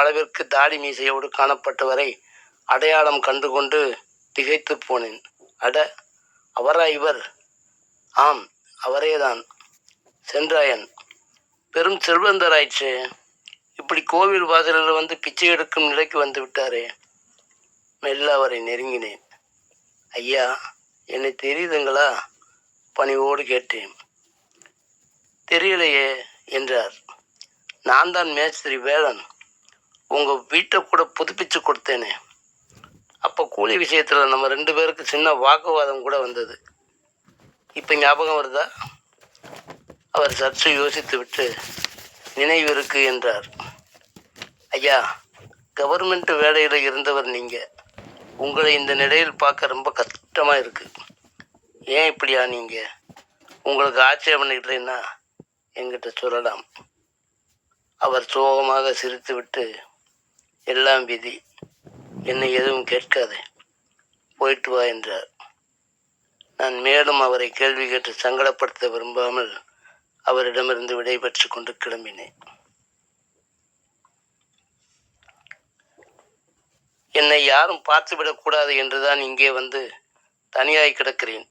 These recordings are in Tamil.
அளவிற்கு தாடி மீசையோடு காணப்பட்டவரை அடையாளம் கண்டுகொண்டு திகைத்து போனேன். அட, அவரா இவர்? ஆம், அவரேதான். சென்றாயன். பெரும் செல்வந்தராயிற்று. இப்படி கோவில் வாசலில் வந்து பிச்சை எடுக்கும் நிலைக்கு வந்து விட்டாரே. மெல்ல அவரை நெருங்கினேன். ஐயா, என்னை தெரியுதுங்களா? பணிவோடு கேட்டேன். தெரியலையே என்றார். நான் தான் மேஸ்திரி வேலன். உங்கள் வீட்டை கூட புதுப்பிச்சு கொடுத்தேனே. அப்போ கூலி விஷயத்தில் நம்ம 2 பேருக்கு சின்ன வாக்குவாதம் கூட வந்தது. இப்போ ஞாபகம் வருதா? அவர் சற்று யோசித்து விட்டு நினைவு இருக்கு என்றார். ஐயா, கவர்மெண்ட் வேலையில் இருந்தவர் நீங்கள். உங்களை இந்த நிலையில் பார்க்க ரொம்ப கஷ்டமாக இருக்கு. ஏன் இப்படியா? நீங்கள் உங்களுக்கு ஆட்சேபனை இல்லைன்னா என்கிட்ட சொல்லலாம். அவர் சோகமாக சிரித்து விட்டு, எல்லாம் விதி, என்னை எதுவும் கேட்காதே, போயிட்டு வா என்றார். நான் மேலும் அவரை கேள்வி கேட்டு சங்கடப்படுத்த விரும்பாமல் அவரிடமிருந்து விடை பெற்று கொண்டு கிளம்பினேன். என்னை யாரும் பார்த்துவிடக்கூடாது என்றுதான் இங்கே வந்து தனியாய் கிடக்கிறேன்.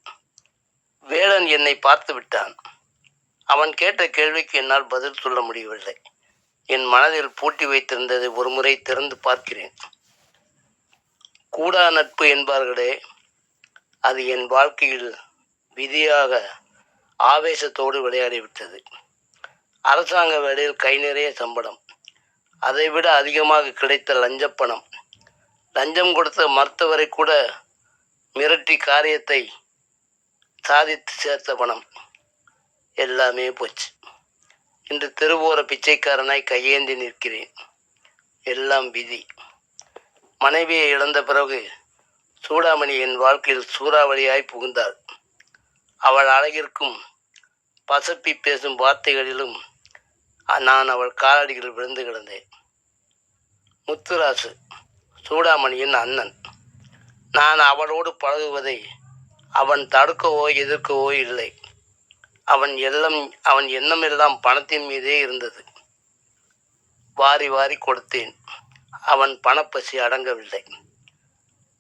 வேலன் என்னை பார்த்து விட்டான். அவன் கேட்ட கேள்விக்கு என்னால் பதில் சொல்ல முடியவில்லை. என் மனதில் பூட்டி வைத்திருந்ததை ஒரு முறை திறந்து பார்க்கிறேன். கூடா நட்பு என்பார்களே, அது என் வாழ்க்கையில் விதியாக ஆவேசத்தோடு விளையாடிவிட்டது. அரசாங்க வேலையில் கை நிறைய சம்பளம், அதைவிட அதிகமாக கிடைத்த லஞ்சப்பணம், லஞ்சம் கொடுத்த மருத்துவரை கூட மிரட்டி காரியத்தை சாதித்து சேர்த்த பணம், எல்லாமே போச்சு. இன்று தெருவோர பிச்சைக்காரனாய் கையேந்தி நிற்கிறேன். எல்லாம் விதி. மனைவியை இழந்த பிறகு சூடாமணி என் வாழ்க்கையில் சூறாவளியாய் புகுந்தாள். அவள் அழகிற்கும் பசப்பி பேசும் வார்த்தைகளிலும் நான் அவள் காலடியில் விழுந்து கிடந்தேன். முத்துராசு சூடாமணியின் அண்ணன். நான் அவளோடு பழகுவதை அவன் தடுக்கவோ எதிர்க்கவோ இல்லை. அவன் எண்ணமெல்லாம் பணத்தின் மீதே இருந்தது. வாரி வாரி கொடுத்தேன். அவன் பணப்பசி அடங்கவில்லை.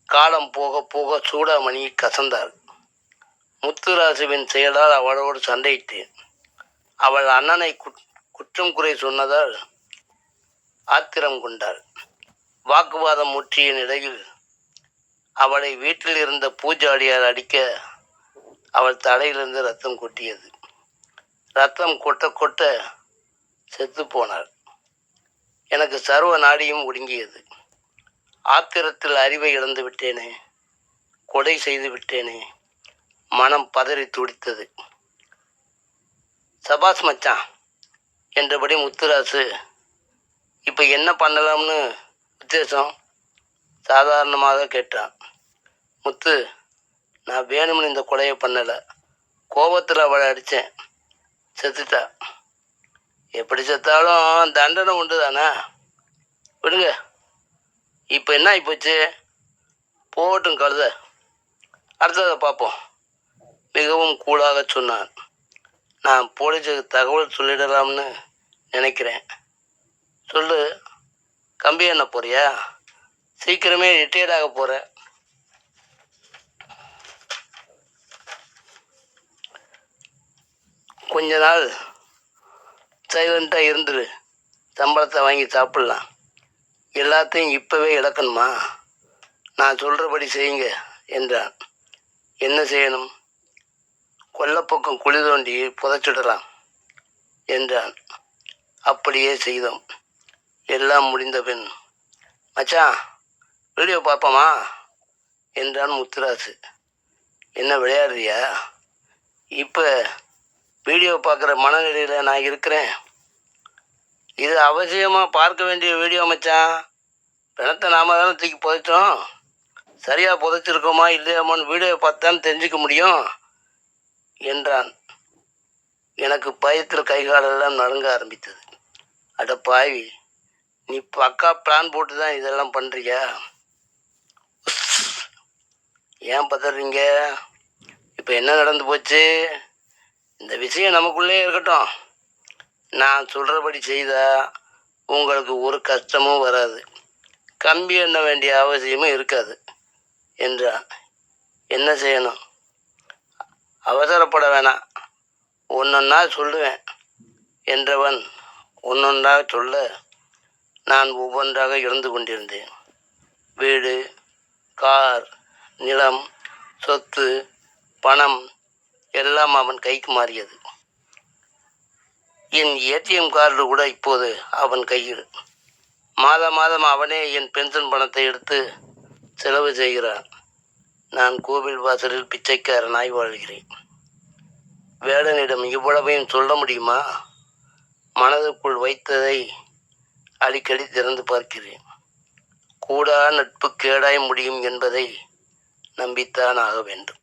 காலம் போக போக சூடாமணி கசந்தாள். முத்துராசுவின் செயலால் அவளோடு சண்டையிட்டேன். அவள் அண்ணனை குற்றம் குறை சொன்னதால் ஆத்திரம் கொண்டாள். வாக்குவாதம் முற்றிய நிலையில் அவளை வீட்டில் இருந்த பூஜாடியால் அடிக்க அவள் தலையிலிருந்து ரத்தம் கொட்டியது. ரத்தம் கொட்ட கொட்ட செத்து போனாள். எனக்கு சர்வ நாடியும் ஒடுங்கியது. ஆத்திரத்தில் அறிவை இழந்து விட்டேனே, கொலை செய்து விட்டேனே. மனம் பதறி துடித்தது. சபாஸ் மச்சான் என்றபடி முத்துராசு, இப்போ என்ன பண்ணலாம்னு உத்தேசம் சாதாரணமாக கேட்டான். முத்து, நான் வேணும்னு இந்த கொலையை பண்ணலை. கோபத்தில் அவளை அடித்தேன். செத்துட்டா. எப்படி செத்தாலும் தண்டனை உண்டு தானே, விடுங்க. இப்போ என்ன ஆகிப்போச்சு? போகட்டும் கழுத, அடுத்ததை பார்ப்போம் மிகவும் கூலாக சொன்னான். நான் போலீஸுக்கு தகவல் சொல்லிடலாம்னு நினைக்கிறேன். சொல்லு. கம்பி என்ன போறியா? சீக்கிரமே ரிட்டையர்ட் ஆக போகிற. கொஞ்ச நாள் சைலண்ட்டாக இருந்துரு. சம்பளத்தை வாங்கி சாப்பிட்லாம். எல்லாத்தையும் இப்போவே இழக்கணுமா? நான் சொல்கிறபடி செய்யுங்க என்றான். என்ன செய்யணும்? கொல்லப்பக்கம் குழி தோண்டி புதைச்சிடலாம் என்றான். அப்படியே செய்தோம். எல்லாம் முடிந்த பின், மச்சான் வீடியோ பார்ப்போமா என்றான் முத்துராசு. என்ன விளையாடுறியா? இப்போ வீடியோ பார்க்குற மனநிலையில் நான் இருக்கிறேன். இது அவசியமாக பார்க்க வேண்டிய வீடியோ மச்சான். பிணத்தை நாம தானே தூக்கி புதைச்சோம். சரியாக புதைச்சிருக்கோமா இல்லையாமான்னு வீடியோ பார்த்தான்னு தெரிஞ்சுக்க முடியும் என்றான். எனக்கு பயத்தில் கைகாலெல்லாம் நடுங்க ஆரம்பித்தது. அட பாவி, நீ பக்கா பிளான் போட்டு தான் இதெல்லாம் பண்ணுறியா? ஏன் பதறீங்க? இப்போ என்ன நடந்து போச்சு? இந்த விஷயம் நமக்குள்ளே இருக்கட்டும். நான் சொல்கிறபடி செய்தா உங்களுக்கு ஒரு கஷ்டமும் வராது, கம்பி எண்ண வேண்டிய அவசியமும் இருக்காது என்றான். என்ன செய்யணும்? அவசரப்பட வேணாம், ஒன்றொன்னா சொல்லுவேன் என்றவன் ஒன்றொன்றாக சொல்ல நான் ஒவ்வொன்றாக இருந்து கொண்டிருந்தேன். வீடு, கார், நிலம், சொத்து, பணம் எல்லாம் அவன் கைக்கு மாறியது. என் ஏடிஎம் கார்டு கூட இப்போது அவன் கையில். மாதம் மாதம் அவனே என் பென்ஷன் பணத்தை எடுத்து செலவு செய்கிறான். நான் கோவில் வாசலில் பிச்சைக்காரனாய் வாழ்கிறேன். வேடனிடம் இவ்வளவையும் சொல்ல முடியுமா? மனதுக்குள் வைத்ததை அடிக்கடி திறந்து பார்க்கிறேன். கூடா நட்பு கேடாய் முடியும் என்பதை நம்பித்தான் ஆக வேண்டும்.